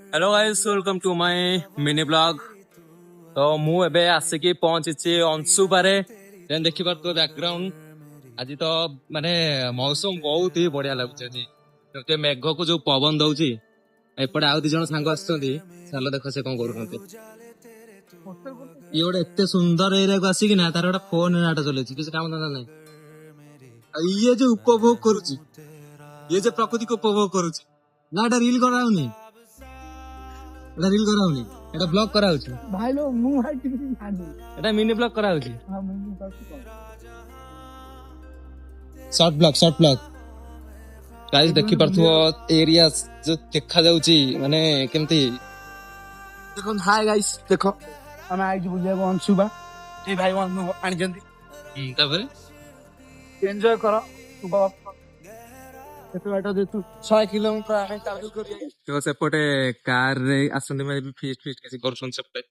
Hello guys welcome to my mini blog. तो मु एबे आसिकी पहुंची अंशुपारे जेन देखि पारतो बैकग्राउंड। आज तो माने मौसम बहुत ही बढ़िया लाଗୁଛି ଆଜି। ते मेघ को जो पवन दउची एपटे आउ दी जण सांग आछथि चलो देखो से कोन करूछन्ते। ये गोटे एते सुंदर एरिया को आसिकी ना तार गोटे फोन आटा चलेछि किछ काम धंदा नै। ये जो उपभोग करूची ये जो प्रकृति को उपभोग करूची ना एटा रील कराउनी एटा रील कराउनी एटा ब्लॉग कराउची भाई लोग मुंह हाइट किसी खाने एटा मिनी ब्लॉग कराउची हाँ मुंह का शॉर्ट ब्लॉग गाइस देखि परथुओ एरिया जो देखा जाउची माने केमती देखो हाय गाइस देखो हम आई जी बुझे को अंशुबा ए भाई वन आनी जंदी तापर एंजॉय करो तू बाबा केते बाटा दे तू 100 किलोमीटर आगे ट्रैवल करिए तो सेपटे कार रे आसंदी में फीस्ट फीस्ट कैसे करछन सेपटे